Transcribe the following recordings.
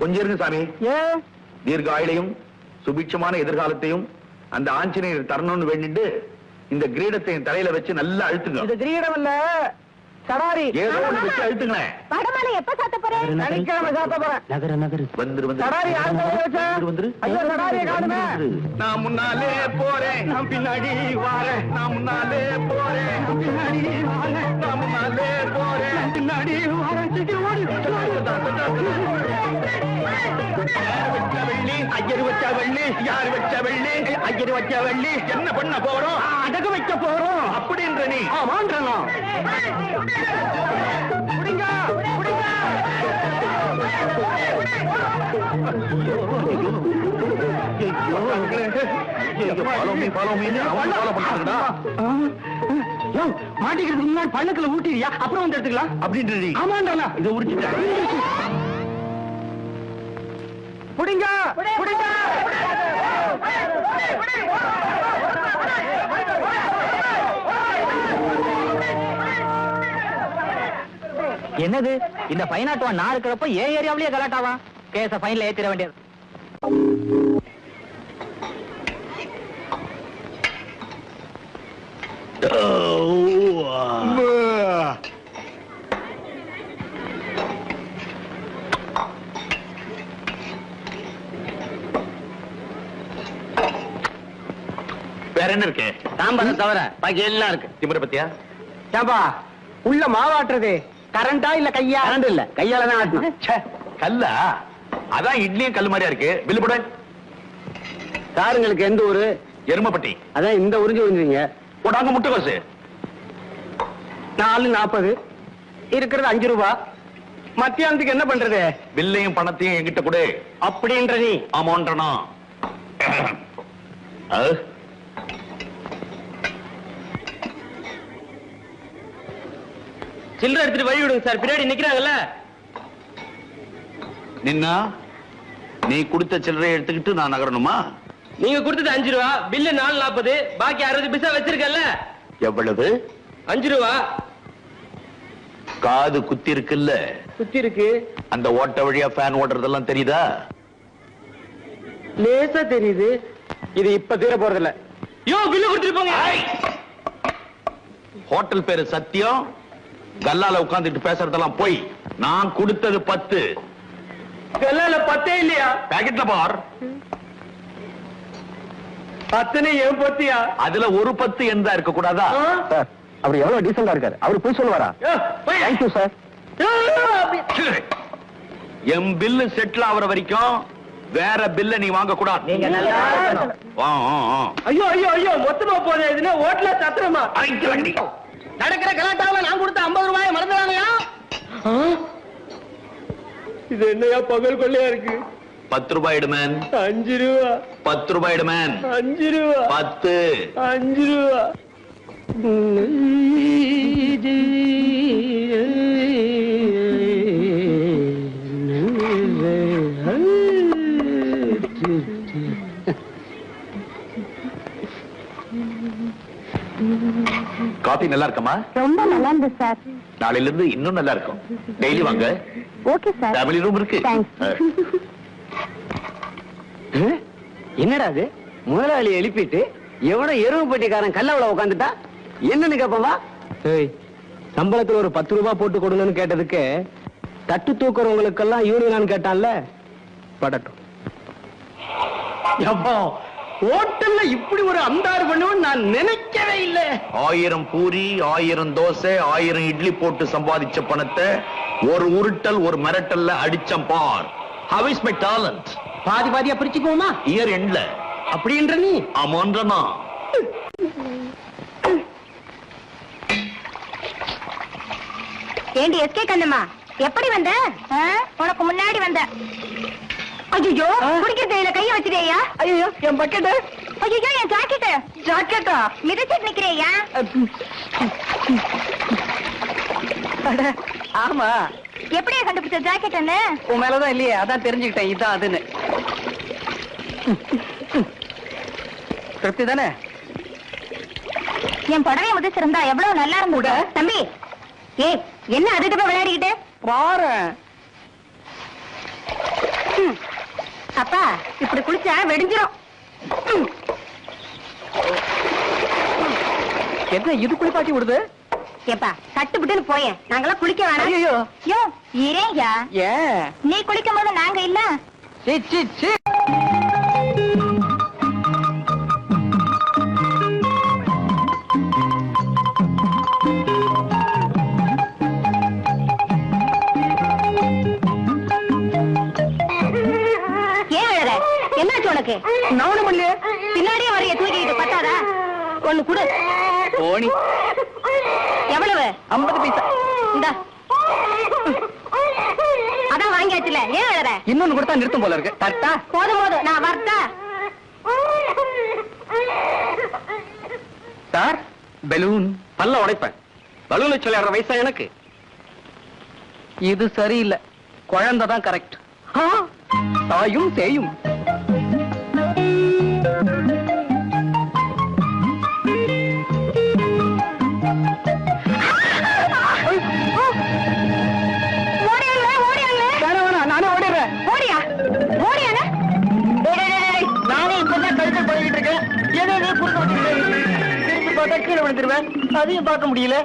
கொஞ்சம் இருங்க சாமி. தீர்க்க ஆயுளையும் சுபிட்சமான எதிர்காலத்தையும் அந்த ஆஞ்சநேயர் தரணும்னு வேண்டிட்டு இந்த கிரீடத்தை தலையில வச்சு நல்லா அழுத்துங்க. இது கிரீடம் இல்ல, சடாரி. ஏதோ ஒண்ணு வச்சு அழுத்துங்களேன். வடமாலை எப்ப சாத்த போறேன்? சனிக்கிழமை சாத்த போறேன். நகர நகரு வந்துரு வந்துரு. சடாரி யார் தலையில வச்சா? வந்துரு. ஐயோ, சடாரியை காணுமே. நான் முன்னாலே போறேன், நான் பின்னாடி வாரேன். நான் முன்னாலே போறேன், நான் பின்னாடி வாரேன். நான் முன்னாலே போறேன், நான் பின்னாடி வாரேன். சீக்கிரம் ஓடு. ஐயர் வச்ச வெள்ளி, யார் வச்ச வெள்ளி? ஐயர் வச்ச வெள்ளி. என்ன பண்ண போறோம்? அடகு வைக்க போறோம். அப்படின்ற நீ? ஆமான்றா. புடிங்க புடிங்க. மாட்டிக்கிறதுக்கு முன்னாடி பள்ளத்துல ஊட்டியா, அப்புறம் வந்து எடுத்துக்கலாம் அப்படின்றது. ஆமாண்டா, இதை உரிச்சுட்டேன். புடிங்க புடிங்க. என்னது இந்த பைனாட்டுவா நான் இருக்கிறப்ப ஏன் ஏரியாவிலேயே கலாட்டாவா? கேஸ ஃபைன்ல ஏத்திர வேண்டியது. வேற என்ன இருக்கு? சாம்பார் தவிர பாக்கி எல்லாம் இருக்கு. திமிர பத்தியா? ஏப்பா, உள்ள மாவாட்டுறது கரண்டா இல்ல கையா? கரண்ட் இல்ல, கையால தான் ஆட்டணும். கல்லா? அதான் இட்லியும் கல்லு மாதிரியா இருக்கு. பில்லு போட. சாருங்களுக்கு எந்த ஊரு? எருமப்பட்டி. அதான் இந்த உறிஞ்சு உறிஞ்சுங்க. போடாங்க முட்டைக்கோசு. 4.40 இருக்கிறது 5 ரூபாய். மத்தியானத்துக்கு என்ன பண்றது? பில்லையும் பணத்தையும் என்கிட்ட கொடு. அப்படின்ற நீ? ஆமான்றனா. சில்லறை எடுத்துட்டு வழி விடுங்க சார், பின்னாடி நிக்கிறாங்கல்ல. நின்னா நீ கொடுத்த சில்லறையை எடுத்துக்கிட்டு நான் நகரணுமா? நீங்க கொடுத்தது 5 ரூபா, பில்லு 4.40, பாக்கி 60 பைசா வச்சிருக்கல. எவ்வளவு? 5 ரூபா. காது குத்தி இருக்குல்ல? சுத்தி இருக்கு. அந்த ஓட்ட வழியா ஃபேன் ஓடுறதெல்லாம் தெரியுதா? லேசா தெரியுது. இது இப்ப தீர போறதில்ல. யோ, பில்லு கொடுத்துட்டு போங்க. ஹோட்டல் பேரு சத்தியம். கல்லால உட்கார்ந்துட்டு பேசுறதெல்லாம் போய். நான் கொடுத்தது 10. கல்லால 10 இல்லையா? பாக்கெட்ல பார். 10 ஏன் பத்தியா? அதுல ஒரு 10 எந்த இருக்க கூடாதா? சார், அவர் எவ்வளவு டீசெண்டா இருக்காரு. அவர் போய் சொல்லுவாரா? Thank you sir. என் பில்லு செட்டில் ஆகுற வரைக்கும் வேற பில்ல நீ வாங்க கூடாது. நீங்க நல்லா ஐயோ ஐயோ ஐயோ, மொத்தமா போதே. இதுல ஓட்டல சத்திரமா நடக்கிற கலாட்டாவை நான் கொடுத்த 50 ரூபாயை மறந்துடாங்கயா. இது என்னையா பகல் கொள்ளையா இருக்கு? 10 ரூபாய் எடுமேன். 5 ரூபா. 10 ரூபாய் எடுமேன். 5 ரூபா. 10. 5 ரூபா. காபி நல்லா இருக்கமா? ரொம்ப நல்லா இருந்து சார். நாளையில இருந்து இன்னும் நல்லா இருக்கும். டெய்லி வாங்க. Okay sir. ஃபேமிலி ரூம் இருக்கு. என்னடா அது? முதலாளி எழுப்பிட்டு எவனோ எருவு பெட்டிக்காரன் கல்லவள உட்காந்துட்டா என்னன்னு கேப்பவா? சம்பளத்துல ஒரு 10 ரூபாய் போட்டு கொடுங்கன்னு கேட்டதுக்கு தட்டு தூக்குறவங்களுக்கெல்லாம் யூனியன் கேட்டான்ல. படட்டும். ஹோட்டல்ல இப்படி ஒரு அந்தாறு பண்ணுவேன்னு நான் நினைக்கவே இல்லை. 1000 பூரி, 1000 தோசை, 1000 இட்லி போட்டு சம்பாதிச்ச பணத்தை ஒரு உருட்டல் ஒரு மிரட்டல்ல அடிச்சம் பார். How is my talent? பாதி பாதியா பிரிச்சுக்குவோமா? இயர் எண்ட்ல. அப்படின்ற நீ? ஆமான்றனா. ஏண்டி எஸ்கே கண்ணம்மா, எப்படி வந்த? உனக்கு முன்னாடி வந்த. ஐயோ, குடிக்க தேயில கைய வச்சிருக்கியா? ஐயோ, என் பக்கெட். ஐயோ, என் ஜாக்கெட். ஜாக்கெட்டா? மிதிச்சிட்டு நிக்கிறியா? ஆமா. எப்படியா கண்டுபிடிச்ச ஜாக்கெட்னு? உன் மேலதான் இல்லையே, அதான் தெரிஞ்சுக்கிட்டேன் இதான் அதுன்னு. திருப்தி தானே? என் புடவைய முதிச்சிருந்தா எவ்வளவு நல்லா இருந்தது தம்பி. ஏய், என்ன அதுக்கு விளையாடிக்கிட்டு பாரு. அப்பா இப்படி குளிச்சா வெடிஞ்சிரும். என்ன இது குளிப்பாட்டி விடுது? ஏப்பா கட்டுப்பிட்டுன்னு போயேன், நாங்கெல்லாம் குளிக்க வேணாம். ஐயோ யோ இரேயா, ஏன்? நீ குளிக்கும் போது நாங்க இல்ல. சீ சீ சீ. ஏன் அழற? என்னாச்சு உனக்கு? நானும் பண்ணலையே. பின்னாடியே வரைய தூக்கிட்டு பத்தாதா? ஒண்ணு குடு. போனி எவ்வளவு? 50 பைசா. இந்தா. அதான் வாங்கியாச்சுல, ஏன் அழற? இன்னொன்னு கொடுத்தா நிறுத்தும் போல இருக்கு. கரெக்டா? போதும் போதும், நான் வரட்டா? Sir, balloon. பல்ல உடைப்பேன். பலூன் வச்சு விளையாடுற வயசா எனக்கு? இது சரியில்லை. குழந்தை தான் கரெக்ட். தாயும் தேயும். ஓடியாங்களே, ஓடியாங்களே. வேணாம் வேணாம், நானே ஓடிடுறேன். ஓடியா? ஓடியானே? நானே இப்பதான் கழுத்தில் பழகிட்டு இருக்கேன். ஏதோ குறுக்க வச்சுக்கிட்டு திருப்பி பார்த்தா கீழே விழுந்துருவேன். அதையும் பார்க்க முடியல.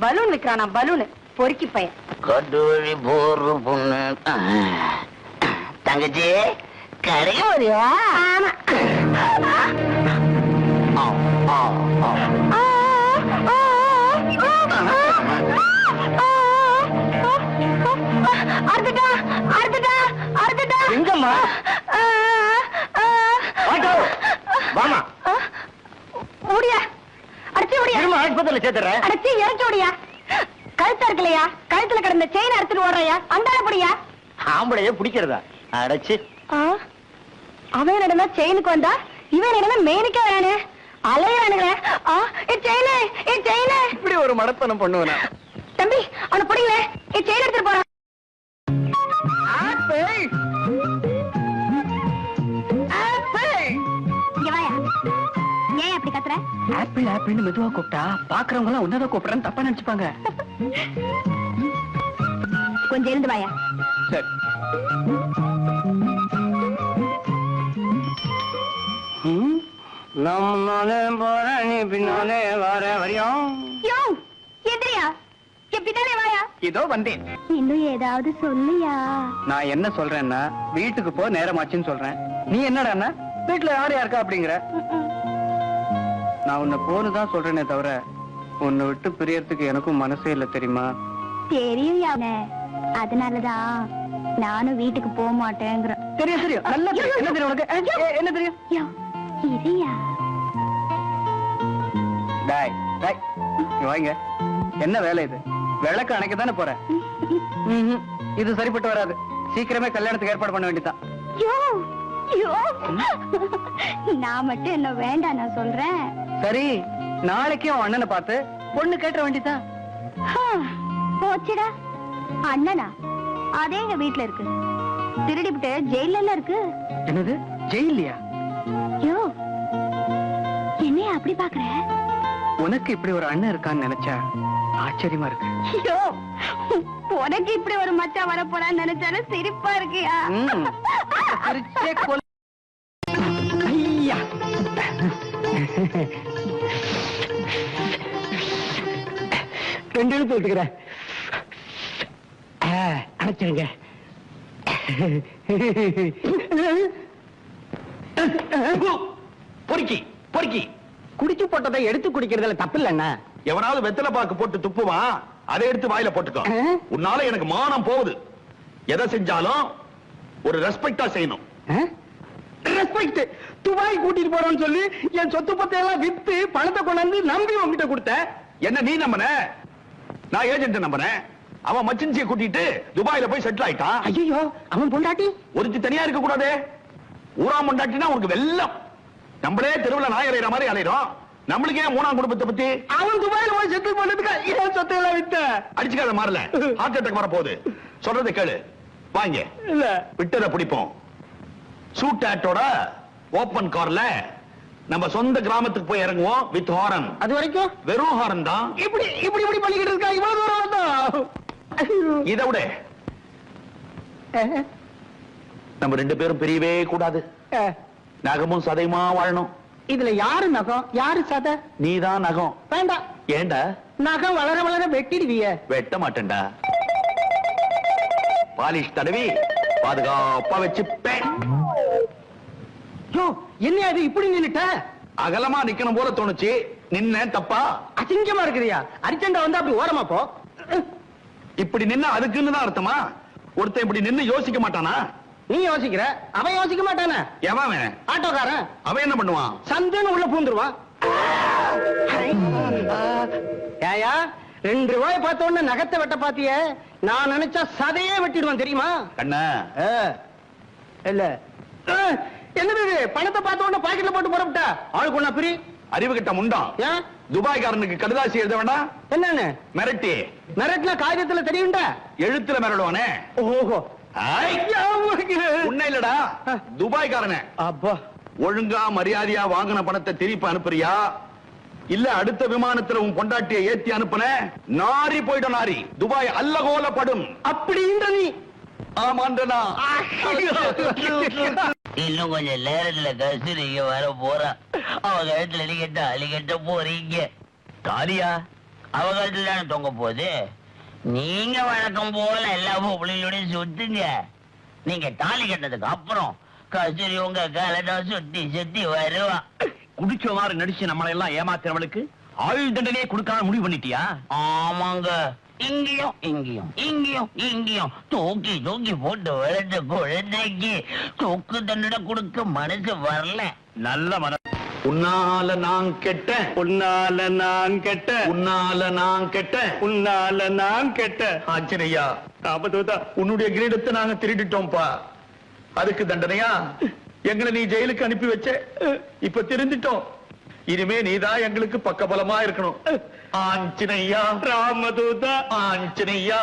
பலூன் விக்கிறானா? பலூன் பொறுக்கி பையன். கட்டுவழி போற பொண்ணு. தங்கச்சி கரைய வரியா? ஆமா. அறுத்துட்டா, அறுத்துட்டா, அறுத்துட்டா. எங்கம்மா? ஆட்டோ வாமா. ஓடியா, அடிச்சு ஓடியா. திரும்ப ஆஸ்பத்திரியில் சேர்த்துறேன். அடிச்சு இறக்கி ஓடியா. கழுத்தா இருக்கலையா? கழுத்துல கிடந்த செயின் அறுத்துட்டு ஓடுறையா? அந்தால படியா. ஆம்பளைய பிடிக்கிறதா? அடைச்சு. அவன் என்னடா செயினுக்கு வந்தா, இவன் என்னடா மெயினுக்கு வரானே. அலையானுங்களே. செயின் இப்படி ஒரு மடத்தனம் பண்ணுவேனா? தம்பி, அவனை பிடிங்களே. செயின் எடுத்துட்டு போறான். இங்க வாயா. ஏன் அப்படி கத்துற? ஆப்பிள் ஆப்பிள்னு மெதுவா கூப்பிட்டா பாக்குறவங்க எல்லாம் உன்னதான் கூப்பிடுறேன்னு தப்பா நினைச்சுப்பாங்க. கொஞ்சம் இருந்து வாயா. சரி. நானே போறேன், நீ பின்னாலே வர வரையும். யோ, எந்திரியா. என் பின்னாலே வாயா. இதோ வந்தேன். இன்னும் ஏதாவது சொல்லியா? நான் என்ன சொல்றேன்னா, வீட்டுக்கு போ, நேரமாச்சுன்னு சொல்றேன். நீ என்னடான்னா வீட்டுல யார் யாருக்கா அப்படிங்கிற. நான் உன்னை போனுதான் சொல்றேனே தவிர உன்னை விட்டு பிரியறதுக்கு எனக்கும் மனசே இல்ல, தெரியுமா? தெரியும் யானே, அதனாலதான் நானும் வீட்டுக்கு போக மாட்டேங்கிற. தெரியும் தெரியும், நல்லா தெரியும். என்ன தெரியும் உனக்கு? என்ன தெரியும்? யோ, இதையா. டாய் டாய், இங்க வாங்க. என்ன வேலை இது? விளக்கு அணைக்க தானே போற? இது சரிப்பட்டு வராது. சீக்கிரமே கல்யாணத்துக்கு ஏற்பாடு பண்ண வேண்டியதான். யோ, யோ. நான் மட்டும் என்ன வேண்டாம் நான் சொல்றேன். சரி, நாளைக்கே அவன் அண்ணனை பார்த்து பொண்ணு கேட்ட வேண்டியதான். போச்சுடா. அண்ணனா? அதே எங்க வீட்டுல இருக்கு. திருடிவிட்டு ஜெயில இருக்கு. என்னது, ஜெயிலியா? யோ, என்னைய அப்படி பாக்குற? உனக்கு இப்படி ஒரு அண்ணன் இருக்கான்னு நினைச்சா ஆச்சரியமா இருக்கு. யோ, உனக்கு இப்படி ஒரு மச்சான் வரப்போறான்னு நினைச்சாலும் சிரிப்பா இருக்கியா? சிரிச்சே கொல். ஐயா, ரெண்டு எழுத்து விட்டுக்கிறேன். அடைச்சிருங்க. பொறுக்கி பொறுக்கி குடிச்சு போட்டதை எடுத்து குடிக்கிறதுல தப்பு இல்லைன்னா? எவனாவது வெத்தலை பாக்கு போட்டு துப்புவான், அதை எடுத்து வாயில போட்டுக்கோ. உன்னால எனக்கு மானம் போகுது. எதை செஞ்சாலும் ஒரு ரெஸ்பெக்டா செய்யணும். ரெஸ்பெக்ட். துபாய் கூட்டிட்டு போறோம்னு சொல்லி என் சொத்து பத்தை எல்லாம் வித்து பணத்தை கொண்டாந்து நம்பி உங்ககிட்ட கொடுத்த. என்ன நீ நம்பன? நான் ஏஜென்ட் நம்புறேன். அவன் மச்சின்சியை கூட்டிட்டு துபாயில போய் செட்டில் ஆயிட்டான். ஐயோ, அவன் பொண்டாட்டி ஒருத்தி தனியா இருக்க கூடாது. ஊரா பொண்டாட்டினா உனக்கு வெள்ளம். நம்மளே தெருவுல நாய் அலையிற மாதிரி அலையிறோம். நம்மளுக்கே மூணாம் குடும்பத்தை பத்தி. அவன் துபாயில போய் செட்டில் பண்ணதுக்கு என் சொத்தை எல்லாம் வித்த. அடிச்சுக்காத மாறல, ஹார்ட் அட்டாக் வர போகுது. சொல்றதை கேளு. வாங்க, இல்ல விட்டதை பிடிப்போம். சூட் ஆட்டோட ஓபன் கார்ல நம்ம சொந்த கிராமத்துக்கு போய் இறங்குவோம் வித் ஹாரன். அது வரைக்கும் வெறும் ஹாரன் தான். இப்படி இப்படி இப்படி பண்ணிக்கிட்டு இருக்கா. இவ்வளவு தூரம் வந்தா இதை விட நம்ம 2 பேரும் பிரியவே கூடாது. நகமும் சதையுமா வாழணும். இதுல யாரு நகம் யாரு சதை? நீதான் நகம். வேண்டாம். ஏண்டா? நகம் வளர வளர வெட்டிடுவிய. வெட்ட மாட்டேன்டா. பாலிஷ் தடவி பாதுகாப்பா வச்சுப்பேன். என்ன அது இப்படி நின்னுட்ட? அகலமா நிக்கணும் போல தோணுச்சு, நின்ன தப்பா? அசிங்கமா இருக்குறியா? அரிச்சண்டா வந்து அப்படி ஓரமா போ. இப்படி நின்னா அதுக்குன்னு தான் அர்த்தமா? ஒருத்தன் இப்படி நின்னு யோசிக்க மாட்டானா? நீ யோசிக்கிற, அவன் யோசிக்க மாட்டானே. எவன் அவன்? ஆட்டோக்காரன். அவன் என்ன பண்ணுவான்? சந்தேன்னு உள்ள பூந்துருவான். ஏயா 2 ரூபாய் பார்த்த உடனே நகத்தை வெட்ட பாத்திய, நான் நினைச்சா சதையே வெட்டிடுவான் தெரியுமா? கண்ணா, இல்ல என்னது இது? பணத்தை பார்த்த உடனே பாக்கெட்ல போட்டு போறப்பட்ட ஆளுக்கு ஒண்ணா பிரி. அறிவு கிட்ட முண்டான். ஏன் துபாய்காரனுக்கு கடுதாசி எழுத வேண்டாம்? என்னன்னு மிரட்டி மிரட்டின காகிதத்துல தெரியும்டா. எழுத்துல மிரடுவானே. ஓஹோ. உன்ன இல்லடா, துபாய்காரனே. அப்பா, ஒழுங்கா மரியாதையா வாங்கின பணத்தை திருப்பி அனுப்புறியா, இல்ல அடுத்த விமானத்துல உன் பொண்டாட்டியை ஏத்தி அனுப்புன நாரி போயிடும். நாரி துபாய் அல்லகோலப்படும். அப்படின்ற நீ. ஆமாண்டனா. இன்னும் கொஞ்சம் நேரத்துல கஸ்தூரி இங்க வர போறா. அவ கழுத்துல அலிகட்ட போறீங்க. காலியா அவ கழுத்துல தானே தொங்க போகுது. நீங்க வழக்கம் போல எல்லா பொம்பளையோடையும் சுத்துங்க. நீங்க தாலி கட்டதுக்கு அப்புறம் கஸ்தூரி உங்க காலத்தை சுத்தி சுத்தி வருவா. குடிச்ச மாதிரி நடிச்சு நம்மளை எல்லாம் ஏமாத்துறவளுக்கு ஆயுள் தண்டனையே கொடுக்காம முடிவு பண்ணிட்டியா? ஆமாங்க. இங்கேயும் இங்கேயும் இங்கேயும் இங்கேயும் தூக்கி தூக்கி போட்டு வளர்ந்த குழந்தைக்கு தூக்கு தண்டனை கொடுக்க மனசு வரல. நல்ல மன. உன்னால நான் கெட்ட, உன்னால நான் கெட்ட, உன்னால நான் கெட்ட, உன்னால நான் கெட்ட. ஆச்சரியா, உன்னுடைய கிரீடத்தை நாங்க திருடிட்டோம்ப்பா. அதுக்கு தண்டனையா எங்களை நீ ஜெயிலுக்கு அனுப்பி வச்ச. இப்ப திருந்திட்டோம். இனிமே நீதான் எங்களுக்கு பக்கபலமா இருக்கணும். ஆஞ்சனையா, ராமதூதா, ஆஞ்சனையா.